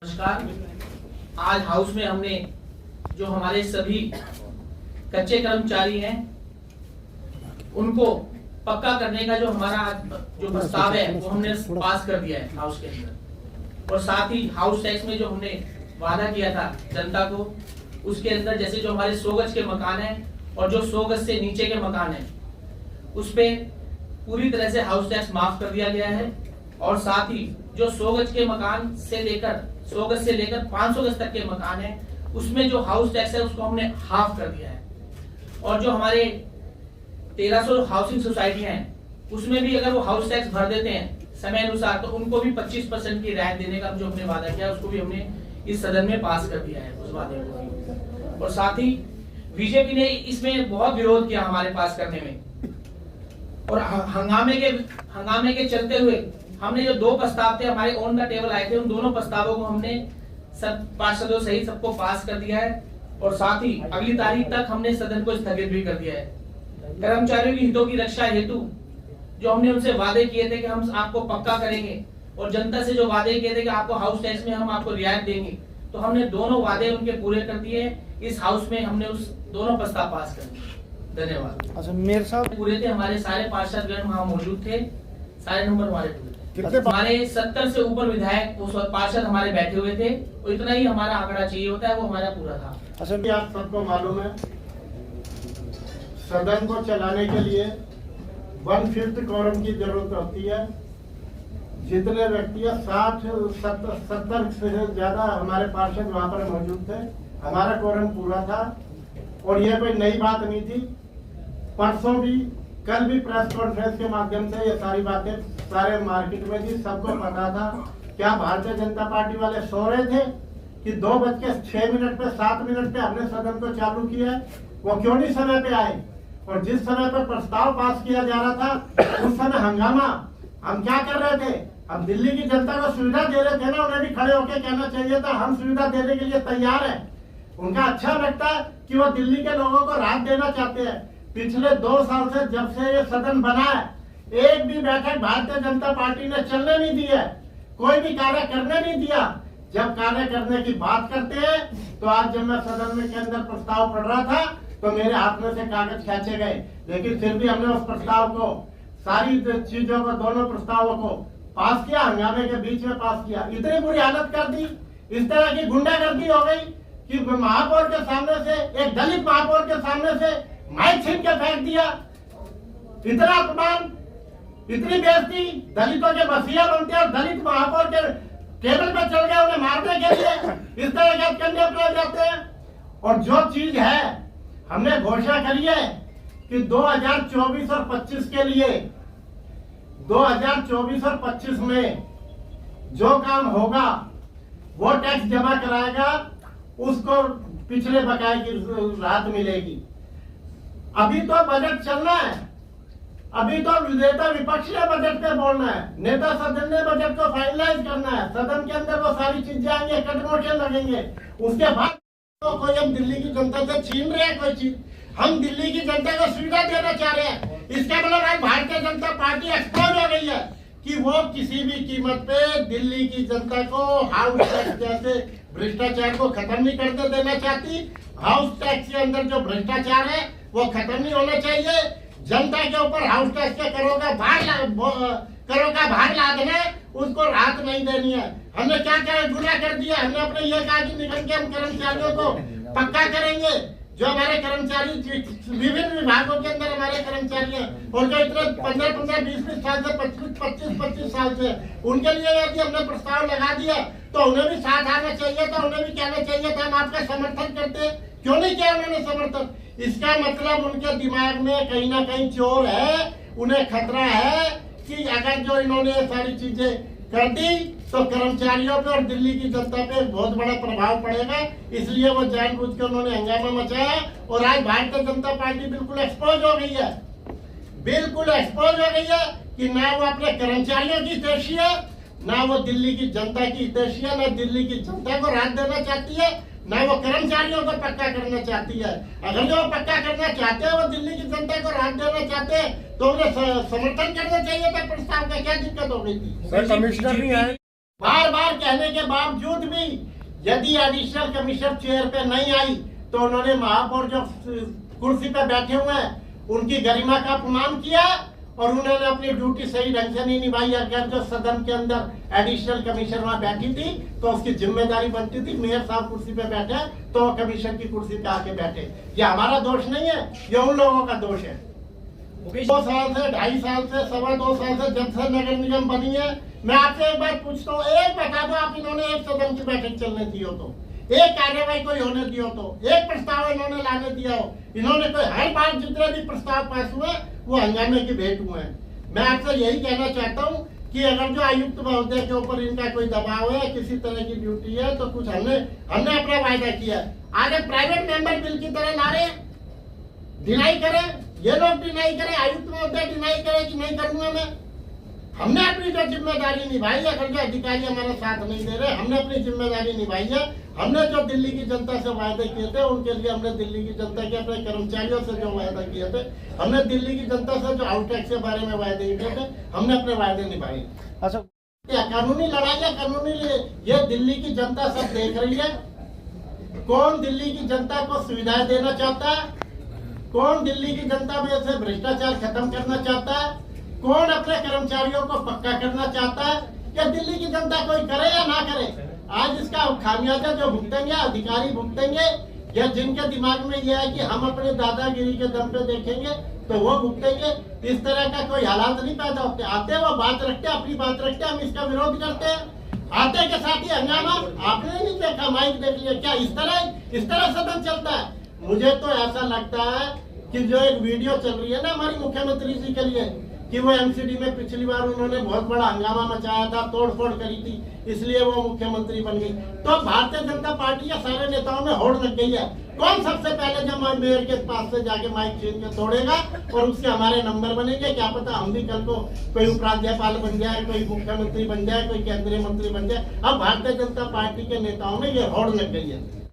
नमस्कार। आज हाउस में हमने जो हमारे सभी कच्चे कर्मचारी हैं उनको पक्का करने का जो हमारा जो प्रस्ताव है वो हमने पास कर दिया है हाउस के अंदर। और साथ ही हाउस टैक्स में जो हमने वादा किया था जनता को, उसके अंदर जैसे जो हमारे 100 गज के मकान हैं और जो 100 गज से नीचे के मकान हैं उस पे पूरी तरह से हाउस टैक्स माफ कर दिया गया है। और साथ ही जो 100 गज के मकान से लेकर 100 गज से लेकर 500 गज तक के मकान है उसमें जो हाउस टैक्स है उसको हमने हाफ कर दिया है। और जो हमारे 1300 हाउसिंग सोसाइटी हैं उसमें भी अगर वो हाउस टैक्स भर देते हैं समय अनुसार तो उनको भी 25% की रियायत देने का जो हमने वादा किया उसको भी हमने इस सदन में पास कर दिया है उस वादे को। और साथ ही बीजेपी ने इसमें बहुत विरोध किया हमारे पास करने में, और हंगामे के चलते हुए हमने जो 2 प्रस्ताव थे हमारे ऑन द टेबल आए थे उन दोनों प्रस्तावों को हमने सब पार्षदों सहित सबको पास कर दिया है। और साथ ही अगली तारीख तक हमने सदन को स्थगित भी कर दिया है। कर्मचारियों की हितों की रक्षा हेतु जो हमने उनसे वादे किए थे कि हम आपको पक्का करेंगे और जनता से जो वादे किए थे कि आपको हाउस टैक्स में हम आपको रियायत देंगे, तो हमने दोनों वादे उनके पूरे कर दिए। इस हाउस में हमने उस दोनों प्रस्ताव पास कर दिए। धन्यवाद। अच्छा, मेरे साहब पूरे थे, हमारे सारे पार्षदगण वहाँ मौजूद थे, सारे नंबर हमारे पूरे थे। हमारे 70 से ऊपर विधायक पार्षद हमारे बैठे हुए थे, और इतना ही हमारा आंकड़ा चाहिए होता है वो हमारा पूरा था। अच्छा, आप सबको मालूम है सदन को चलाने के लिए 1/5 क्वारम की जरूरत होती है। जितने व्यक्ति 60-70 से ज्यादा हमारे पार्षद वहां पर मौजूद थे, हमारा क्वारम पूरा था। और ये कोई नई बात नहीं थी। परसों भी कल भी प्रेस कॉन्फ्रेंस के माध्यम से ये सारी बातें सारे मार्केट में थी, सबको पता था। क्या भारतीय जनता पार्टी वाले सो रहे थे कि 2:06 पे 7 मिनट पे हमने सदन को चालू किया है? वो क्यों नहीं समय पे आए? और जिस समय पर प्रस्ताव पास किया जा रहा था उस समय हंगामा हम क्या कर रहे थे? हम दिल्ली की जनता को सुविधा दे रहे थे ना, उन्हें भी खड़े होकर कहना चाहिए था हम सुविधा देने के लिए तैयार है। उनका अच्छा लगता है कि वो दिल्ली के लोगों को राहत देना चाहते हैं। पिछले 2 साल से जब से ये सदन बना है एक भी बैठक भारतीय जनता पार्टी ने चलने नहीं दी है, कोई भी कार्य करने नहीं दिया। जब कार्य करने की बात करते हैं तो आज जब मैं सदन में के अंदर प्रस्ताव पढ़ रहा था तो मेरे हाथ में से कागज खींचे गए, लेकिन फिर भी हमने उस प्रस्ताव को सारी चीजों को दोनों प्रस्तावों को पास किया, हंगामे के बीच में पास किया। इतनी बुरी हालत कर दी, इस तरह की गुंडागर्दी हो गई कि महापौर के सामने से एक दलित महापौर के सामने से माइक छीन के फेंक दिया। इतना अपमान, इतनी बेइज्जती, दलितों के मसीहा बनते और दलित महापौर के टेबल पे चल गए उन्हें मारने के लिए इस तरह के कंधे अपनाए जाते हैं। और जो चीज है हमने घोषणा करी है कि 2024 और 25 के लिए 2024 और 25 में जो काम होगा वो टैक्स जमा कराएगा, उसको पिछले बकाये की राहत मिलेगी। अभी तो बजट चलना है, अभी तो नेता विपक्ष ने बजट पे बोलना है, नेता सदन ने बजट को फाइनलाइज करना है। सदन के अंदर वो सारी चीजें आएंगे, कटमोटे लगेंगे। उसके बाद तो कोई हम दिल्ली की जनता से छीन रहे हैं कोई चीज, हम दिल्ली की जनता को सुविधा देना चाह रहे हैं। इसका मतलब आज भारतीय जनता पार्टी एक्सपोज हो गई है कि वो किसी भी कीमत पे दिल्ली की जनता को हाउस टैक्स जैसे भ्रष्टाचार को खत्म नहीं करते देना चाहती। हाउस टैक्स के अंदर जो भ्रष्टाचार है वो खत्म नहीं होना चाहिए। जनता के ऊपर हाउस टैक्स के करों का भार लादना है, उसको राहत नहीं देनी है। हमने क्या क्या गुनाह कर दिया? हमने अपने ये कहा कि निगम के हम कर्मचारियों को पक्का करेंगे। जो हमारे कर्मचारी विभिन्न विभागों के अंदर हमारे कर्मचारी हैं और जो इतने 15-15, 20-20 साल से 25-25 साल से, उनके लिए यदि हमने प्रस्ताव लगा दिया तो उन्हें भी साथ आना चाहिए था, उन्हें भी कहना चाहिए था हम आपका समर्थन करते। क्यों नहीं किया उन्होंने समर्थन? इसका मतलब उनके दिमाग में कहीं ना कहीं चोर है, उन्हें खतरा है कि अगर जो इन्होंने सारी चीजें कर दी तो कर्मचारियों पे और दिल्ली की जनता पे बहुत बड़ा प्रभाव पड़ेगा। इसलिए वो जानबूझ के उन्होंने हंगामा मचाया और आज भारतीय जनता पार्टी बिल्कुल एक्सपोज हो गई है, बिल्कुल एक्सपोज हो गई है कि ना वो अपने कर्मचारियों की हितैषी है, ना वो दिल्ली की जनता की हितैषी है, ना दिल्ली की जनता को राहत देना चाहती है, ना वो कर्मचारियों को पक्का करना चाहती है। अगर जो पक्का करना चाहते हैं वो दिल्ली की जनता को राहत देना चाहते हैं तो उन्हें समर्थन करना चाहिए था प्रस्ताव का। क्या दिक्कत हो गई थी? सर, कमिश्नर नहीं आए। बार बार कहने के बावजूद भी यदि एडिशनल कमिश्नर चेयर पे नहीं आई तो उन्होंने महापौर जो कुर्सी पे बैठे हुए हैं उनकी गरिमा का अपमान किया और उन्होंने अपनी ड्यूटी सही ढंग से नहीं निभाई। अगर जो सदन के अंदर एडिशनल कमिश्नर वहां बैठी थी तो उसकी जिम्मेदारी बनती थी, मेयर साहब कुर्सी पे बैठे तो कमिश्नर की कुर्सी पे आके बैठे। ये हमारा दोष नहीं है, ये उन लोगों का दोष है। 2 साल से 2.5 साल से 2.25 साल से जब से नगर निगम बनी है, मैं आपसे एक बात पूछता हूँ, एक बता दो आप इन्होंने एक सदन की बैठक चलने दी हो तो, एक कार्यवाही कोई होने दी हो तो, एक प्रस्ताव इन्होंने लाने दिया हो, इन्होंने कोई हर बार जितने भी प्रस्ताव पास हुए वो हंगामे की भेंट हुए हैं। मैं आपसे यही कहना चाहता हूँ कि अगर जो आयुक्त महोदय के ऊपर इनका कोई दबाव है, किसी तरह की ड्यूटी है, तो कुछ हमने अपना वायदा किया। आगे प्राइवेट मेंबर बिल की तरह ला रहे, डिनाई करें, ये लोग डिनाई करें, आयुक्त महोदय डिनाई करें कि नहीं करूंगा मैं। हमने अपनी जो जिम्मेदारी निभाई है, अगर जो अधिकारी हमारा साथ नहीं दे रहे, हमने अपनी जिम्मेदारी निभाई है। हमने जो दिल्ली की जनता से वायदे किए थे उनके लिए हमने दिल्ली की जनता के अपने कर्मचारियों से जो वायदा किए थे, हमने दिल्ली की जनता से जो आउटटैक्स के बारे में वायदे किए थे, हमने अपने वायदे निभाए। अच्छा, क्या कानूनी लड़ाई है? कानूनी ये दिल्ली की जनता सब देख रही है। कौन दिल्ली की जनता को सुविधाएं देना चाहता है? कौन दिल्ली की जनता में से भ्रष्टाचार खत्म करना चाहता है? कौन अपने कर्मचारियों को पक्का करना चाहता है? क्या दिल्ली की जनता कोई करे या ना करे? आज इसका खामियाजा जो भुगतेंगे अधिकारी भुगतेंगे, या जिनके दिमाग में यह है कि हम अपने दादागिरी के दम पे देखेंगे तो वो भुगतेंगे। इस तरह का कोई हालात नहीं पैदा होते। आते वो बात रखते, अपनी बात रखते, हम इसका विरोध करते हैं। आते के साथ ही हंगामा, आपने नहीं देखा, माइक देख लिया, क्या इस तरह सदन चलता है? मुझे तो ऐसा लगता है कि जो एक वीडियो चल रही है ना हमारी मुख्यमंत्री जी के लिए, कि वो एमसीडी में पिछली बार उन्होंने बहुत बड़ा हंगामा मचाया था, तोड़फोड़ करी थी, इसलिए वो मुख्यमंत्री बन गई। तो भारतीय जनता पार्टी के सारे नेताओं में होड़ लग गई है। कौन सबसे पहले जब मेयर के पास से जाके माइक छीन के तोड़ेगा और उससे हमारे नंबर बनेंगे? क्या पता हम भी कल को कोई उपराज्यपाल बन जाए, कोई मुख्यमंत्री बन जाए, कोई केंद्रीय मंत्री बन जाए। अब भारतीय जनता पार्टी के नेताओं में ये होड़ लग गई है।